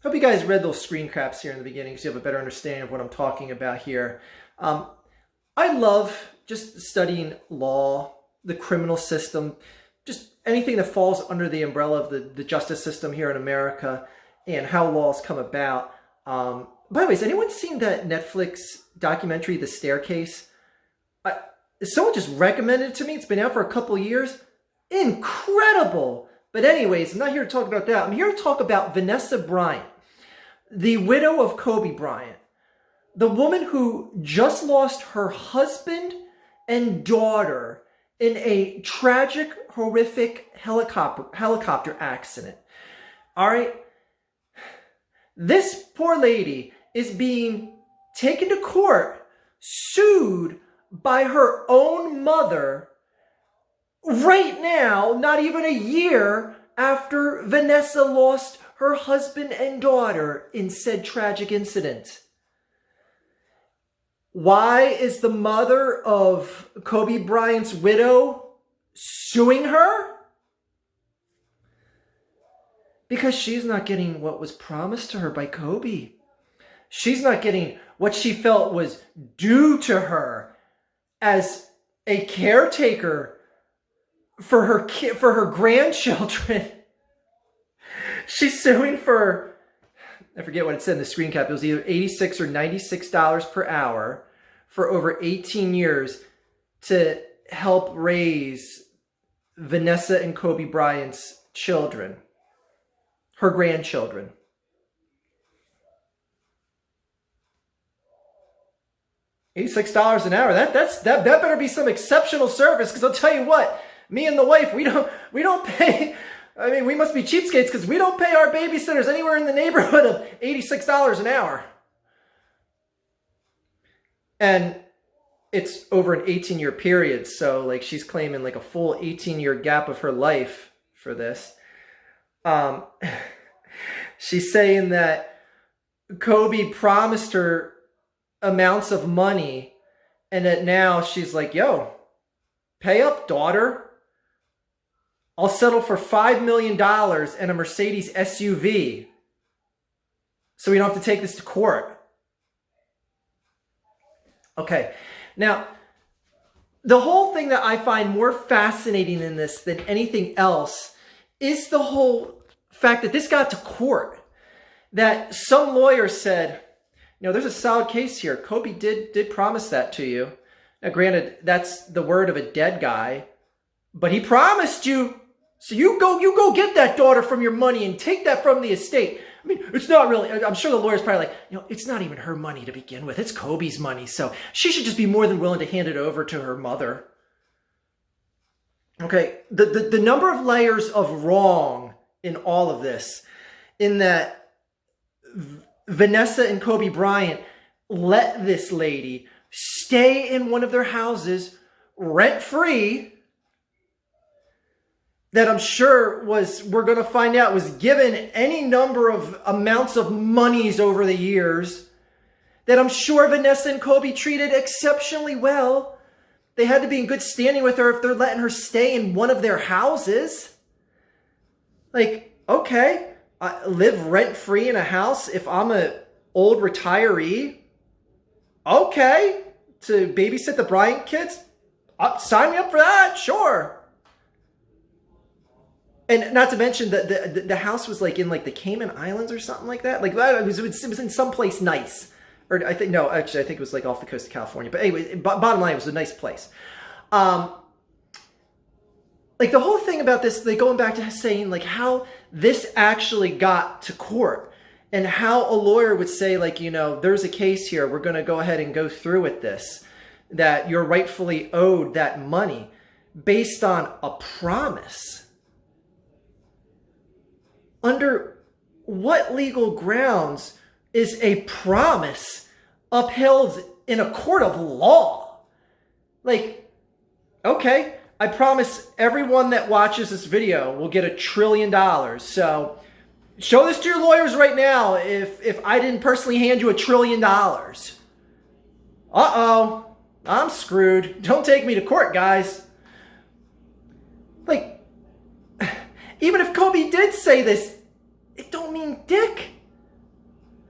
Hope you guys read those screen caps here in the beginning so you have a better understanding of what I'm talking about here. I love just studying law, the criminal system, just anything that falls under the umbrella of the justice system here in America and how laws come about. By the way, has anyone seen that Netflix documentary, The Staircase? Someone just recommended it to me. It's been out for a couple years. Incredible! But anyways, I'm not here to talk about that. I'm here to talk about Vanessa Bryant, the widow of Kobe Bryant, the woman who just lost her husband and daughter in a tragic, horrific helicopter accident. All right? This poor lady is being taken to court, sued by her own mother right now, not even a year after Vanessa lost her husband and daughter in said tragic incident. Why is the mother of Kobe Bryant's widow suing her? Because she's not getting what was promised to her by Kobe. She's not getting what she felt was due to her as a caretaker for her grandchildren. She's suing for, I forget what it said in the screen cap. It was either $86 or $96 per hour for over 18 years to help raise Vanessa and Kobe Bryant's children, her grandchildren. $86 an hour. That better be some exceptional service, because I'll tell you what, me and the wife, we don't pay. I mean, we must be cheapskates because we don't pay our babysitters anywhere in the neighborhood of $86 an hour. And it's over an 18-year period. So like she's claiming like a full 18-year gap of her life for this. She's saying that Kobe promised her amounts of money and that now she's like, yo, pay up, daughter. I'll settle for $5 million and a Mercedes SUV so we don't have to take this to court. Okay, now, the whole thing that I find more fascinating in this than anything else is the whole fact that this got to court. That some lawyer said, you know, there's a solid case here. Kobe did promise that to you. Now, granted, that's the word of a dead guy, but he promised you. So you go get that daughter from your money and take that from the estate. I mean, it's not really, I'm sure the lawyer's probably like, you know, it's not even her money to begin with. It's Kobe's money. So she should just be more than willing to hand it over to her mother. Okay, the number of layers of wrong in all of this, in that Vanessa and Kobe Bryant let this lady stay in one of their houses rent-free, that I'm sure we're going to find out was given any number of amounts of monies over the years, that I'm sure Vanessa and Kobe treated exceptionally well. They had to be in good standing with her if they're letting her stay in one of their houses. Like, okay, I live rent-free in a house if I'm an old retiree. Okay, to babysit the Bryant kids? Sign me up for that, sure. And not to mention that the house was like in like the Cayman Islands or something like that. Like it was in some place nice. Or I think it was like off the coast of California. But anyway, bottom line, it was a nice place. Like the whole thing about this, like going back to saying like how this actually got to court and how a lawyer would say like, you know, there's a case here. We're going to go ahead and go through with this, that you're rightfully owed that money based on a promise. Under what legal grounds is a promise upheld in a court of law? Like, okay, I promise everyone that watches this video will get $1 trillion. So show this to your lawyers right now if I didn't personally hand you $1 trillion. Uh-oh, I'm screwed. Don't take me to court, guys. Like, even if Kobe did say this, it don't mean dick.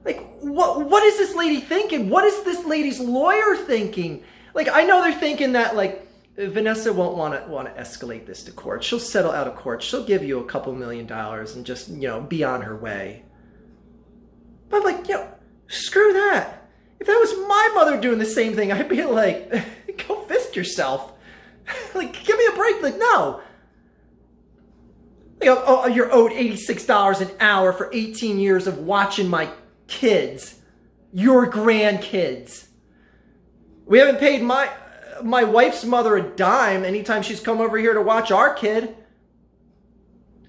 Like, what is this lady thinking? What is this lady's lawyer thinking? Like, I know they're thinking that, like, Vanessa won't want to escalate this to court. She'll settle out of court. She'll give you a couple $1 million and just, you know, be on her way. But I'm like, you know, screw that. If that was my mother doing the same thing, I'd be like, go fist yourself. Like, give me a break. Like, no. Like, oh, you're owed $86 an hour for 18 years of watching my kids, your grandkids. We haven't paid my wife's mother a dime anytime she's come over here to watch our kid.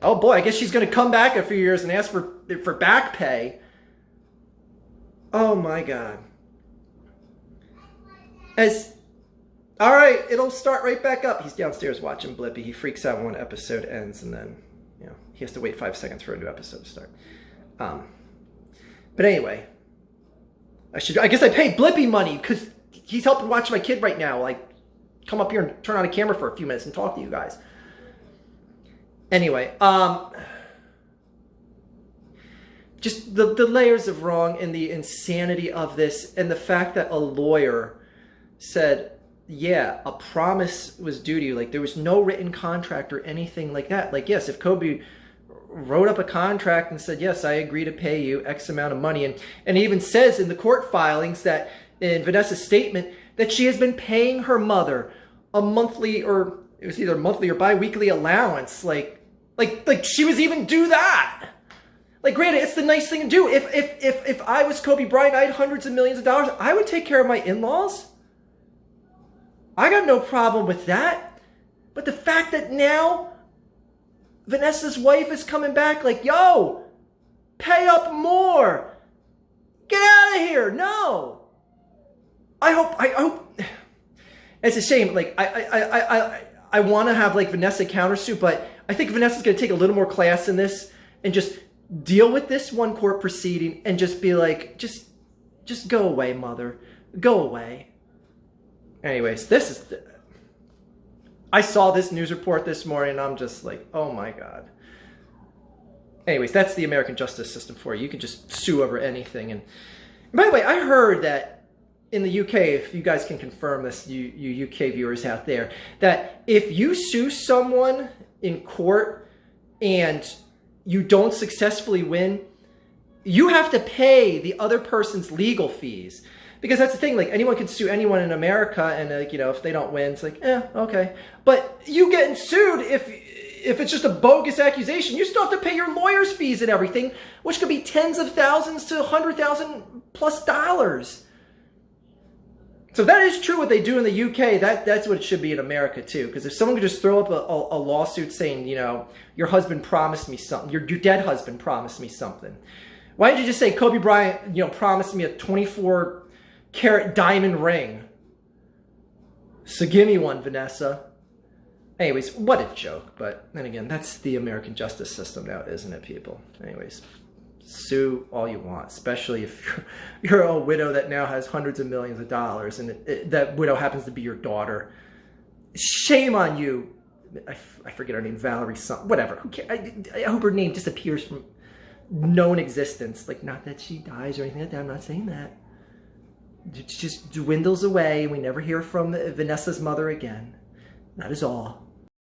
Oh boy, I guess she's going to come back a few years and ask for back pay. Oh my God. All right, it'll start right back up. He's downstairs watching Blippi. He freaks out when one episode ends, and then, you know, he has to wait 5 seconds for a new episode to start. But anyway, I guess I paid Blippi money because he's helping watch my kid right now. Like, come up here and turn on a camera for a few minutes and talk to you guys. Anyway, just the layers of wrong and the insanity of this, and the fact that a lawyer said, yeah, a promise was due to you. Like, there was no written contract or anything like that. Like, yes, if Kobe wrote up a contract and said, yes, I agree to pay you X amount of money. And it even says in the court filings that, in Vanessa's statement, that she has been paying her mother a monthly, or it was either monthly or bi-weekly allowance. Like she was even due that. Like, granted, it's the nice thing to do. If I was Kobe Bryant, I had hundreds of millions of dollars, I would take care of my in-laws. I got no problem with that. But the fact that now Vanessa's wife is coming back like, yo, pay up more. Get out of here. No. I hope. It's a shame. Like, I want to have, like, Vanessa countersuit, but I think Vanessa's going to take a little more class in this and just deal with this one court proceeding and just be like, just go away, mother. Go away. Anyways, I saw this news report this morning and I'm just like, oh my God. Anyways, that's the American justice system for you. You can just sue over anything. And by the way, I heard that in the UK, if you guys can confirm this, you UK viewers out there, that if you sue someone in court and you don't successfully win, you have to pay the other person's legal fees. Because that's the thing, like, anyone can sue anyone in America, and, like, you know, if they don't win, it's like, okay. But you getting sued, if it's just a bogus accusation, you still have to pay your lawyer's fees and everything, which could be tens of thousands to $100,000+. So that is true what they do in the UK. That's what it should be in America too. Because if someone could just throw up a lawsuit saying, you know, your husband promised me something, your dead husband promised me something. Why didn't you just say Kobe Bryant, you know, promised me a 24-carat diamond ring? So give me one, Vanessa. Anyways, what a joke. But then again, that's the American justice system now, isn't it, people? Anyways, sue all you want, especially if you're a widow that now has hundreds of millions of dollars and that widow happens to be your daughter. Shame on you. I forget her name, Valerie something, whatever. Who cares? I hope her name disappears from known existence. Like, not that she dies or anything like that. I'm not saying that. It just dwindles away. We never hear from Vanessa's mother again. That is all.